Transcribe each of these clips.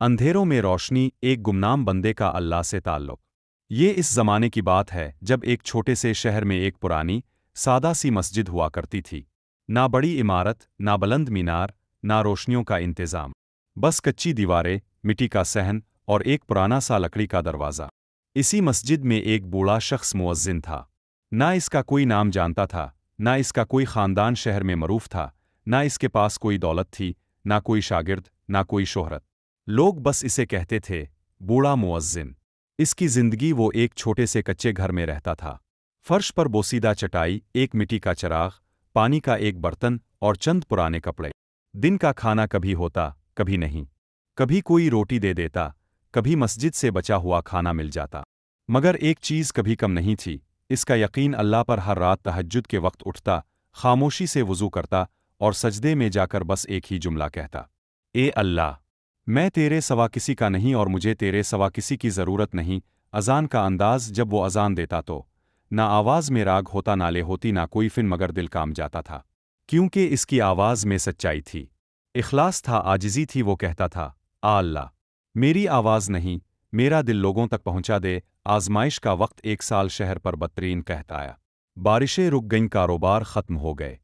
اندھیروں میں روشنی، ایک گمنام بندے کا اللہ سے تعلق۔ یہ اس زمانے کی بات ہے جب ایک چھوٹے سے شہر میں ایک پرانی، سادہ سی مسجد ہوا کرتی تھی۔ نہ بڑی عمارت، نہ بلند مینار، نہ روشنیوں کا انتظام، بس کچی دیواریں، مٹی کا صحن اور ایک پرانا سا لکڑی کا دروازہ۔ اسی مسجد میں ایک بوڑھا شخص مؤذن تھا۔ نہ اس کا کوئی نام جانتا تھا، نہ اس کا کوئی خاندان شہر میں معروف تھا، نہ اس کے پاس کوئی دولت تھی، نہ کوئی شاگرد، نہ کوئی شہرت۔ لوگ بس اسے کہتے تھے، بوڑھا مؤذن۔ اس کی زندگی وہ ایک چھوٹے سے کچے گھر میں رہتا تھا۔ فرش پر بوسیدہ چٹائی، ایک مٹی کا چراغ، پانی کا ایک برتن اور چند پرانے کپڑے۔ دن کا کھانا کبھی ہوتا، کبھی نہیں۔ کبھی کوئی روٹی دے دیتا، کبھی مسجد سے بچا ہوا کھانا مل جاتا۔ مگر ایک چیز کبھی کم نہیں تھی، اس کا یقین اللہ پر۔ ہر رات تہجد کے وقت اٹھتا، خاموشی سے وضو کرتا اور سجدے میں جا کر بس ایک ہی جملہ کہتا، اے اللہ، میں تیرے سوا کسی کا نہیں اور مجھے تیرے سوا کسی کی ضرورت نہیں۔ اذان کا انداز، جب وہ اذان دیتا تو نہ آواز میں راگ ہوتا، نالے ہوتی، نہ کوئی فن، مگر دل کام جاتا تھا، کیونکہ اس کی آواز میں سچائی تھی، اخلاص تھا، عاجزی تھی۔ وہ کہتا تھا، آ اللہ، میری آواز نہیں، میرا دل لوگوں تک پہنچا دے۔ آزمائش کا وقت، ایک سال شہر پر بدترین قحط آیا۔ بارشیں رک گئیں، کاروبار ختم ہو گئے،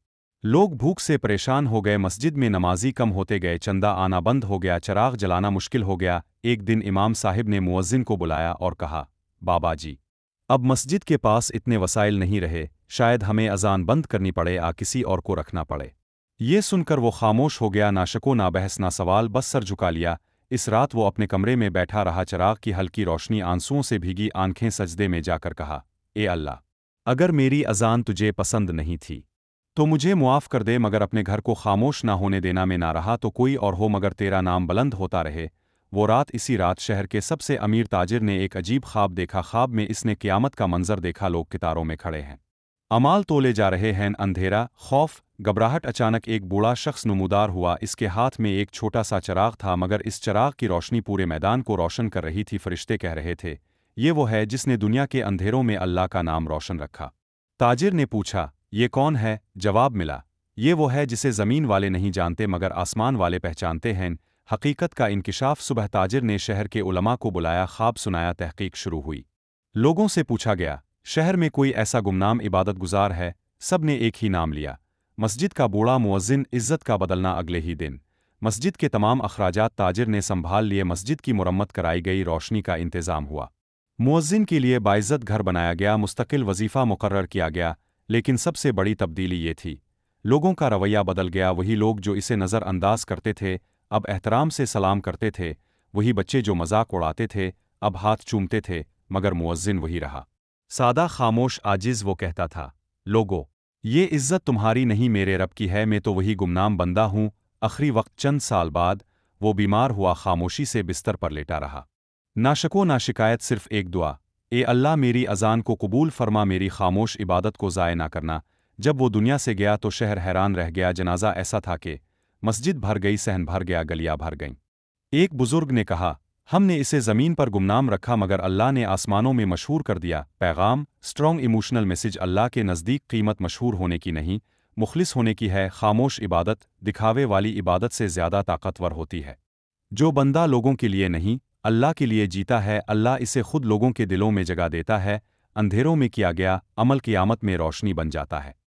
لوگ بھوک سے پریشان ہو گئے، مسجد میں نمازی کم ہوتے گئے، چندہ آنا بند ہو گیا، چراغ جلانا مشکل ہو گیا۔ ایک دن امام صاحب نے مؤذن کو بلایا اور کہا، بابا جی، اب مسجد کے پاس اتنے وسائل نہیں رہے، شاید ہمیں اذان بند کرنی پڑے، کسی اور کو رکھنا پڑے۔ یہ سن کر وہ خاموش ہو گیا، نہ شک و نہ بحث نہ سوال، بس سر جھکا لیا۔ اس رات وہ اپنے کمرے میں بیٹھا رہا، چراغ کی ہلکی روشنی آنسوؤں سے بھیگی آنکھیں، سجدے میں جا کر کہا، اے اللہ، اگر میری اذان تجھے پسند نہیں تھی تو مجھے معاف کر دے، مگر اپنے گھر کو خاموش نہ ہونے دینا۔ میں نہ رہا تو کوئی اور ہو، مگر تیرا نام بلند ہوتا رہے۔ وہ رات، اسی رات، شہر کے سب سے امیر تاجر نے ایک عجیب خواب دیکھا۔ خواب میں اس نے قیامت کا منظر دیکھا، لوگ قطاروں میں کھڑے ہیں، اعمال تولے جا رہے ہیں، اندھیرا، خوف، گھبراہٹ۔ اچانک ایک بوڑھا شخص نمودار ہوا، اس کے ہاتھ میں ایک چھوٹا سا چراغ تھا، مگر اس چراغ کی روشنی پورے میدان کو روشن کر رہی تھی۔ فرشتے کہہ رہے تھے، یہ وہ ہے جس نے دنیا کے اندھیروں میں اللہ کا نام روشن رکھا۔ تاجر نے پوچھا، یہ کون ہے؟ جواب ملا، یہ وہ ہے جسے زمین والے نہیں جانتے مگر آسمان والے پہچانتے ہیں۔ حقیقت کا انکشاف۔ صبح تاجر نے شہر کے علماء کو بلایا، خواب سنایا، تحقیق شروع ہوئی۔ لوگوں سے پوچھا گیا، شہر میں کوئی ایسا گمنام عبادت گزار ہے؟ سب نے ایک ہی نام لیا، مسجد کا بوڑھا مؤذن۔ عزت کا بدلنا اگلے ہی دن، مسجد کے تمام اخراجات تاجر نے سنبھال لیے، مسجد کی مرمت کرائی گئی، روشنی کا انتظام ہوا، مؤذن کے لیے باعزت گھر بنایا گیا، مستقل وظیفہ مقرر کیا گیا۔ لیکن سب سے بڑی تبدیلی یہ تھی، لوگوں کا رویہ بدل گیا۔ وہی لوگ جو اسے نظر انداز کرتے تھے، اب احترام سے سلام کرتے تھے، وہی بچے جو مذاق اڑاتے تھے، اب ہاتھ چومتے تھے، مگر مؤذن وہی رہا، سادہ، خاموش، عاجز۔ وہ کہتا تھا، لوگو، یہ عزت تمہاری نہیں، میرے رب کی ہے، میں تو وہی گمنام بندہ ہوں۔ آخری وقت، چند سال بعد، وہ بیمار ہوا، خاموشی سے بستر پر لیٹا رہا، نہ شکو نہ شکایت، صرف ایک دعا، اے اللہ، میری اذان کو قبول فرما، میری خاموش عبادت کو ضائع نہ کرنا۔ جب وہ دنیا سے گیا تو شہر حیران رہ گیا، جنازہ ایسا تھا کہ مسجد بھر گئی، صحن بھر گیا، گلیاں بھر گئیں۔ ایک بزرگ نے کہا، ہم نے اسے زمین پر گمنام رکھا مگر اللہ نے آسمانوں میں مشہور کر دیا۔ پیغام، اسٹرانگ ایموشنل میسج، اللہ کے نزدیک قیمت مشہور ہونے کی نہیں، مخلص ہونے کی ہے۔ خاموش عبادت، دکھاوے والی عبادت سے زیادہ طاقتور ہوتی ہے۔ جو بندہ لوگوں کے لیے نہیں، اللہ کے لیے جیتا ہے، اللہ اسے خود لوگوں کے دلوں میں جگہ دیتا ہے۔ اندھیروں میں کیا گیا عمل قیامت میں روشنی بن جاتا ہے۔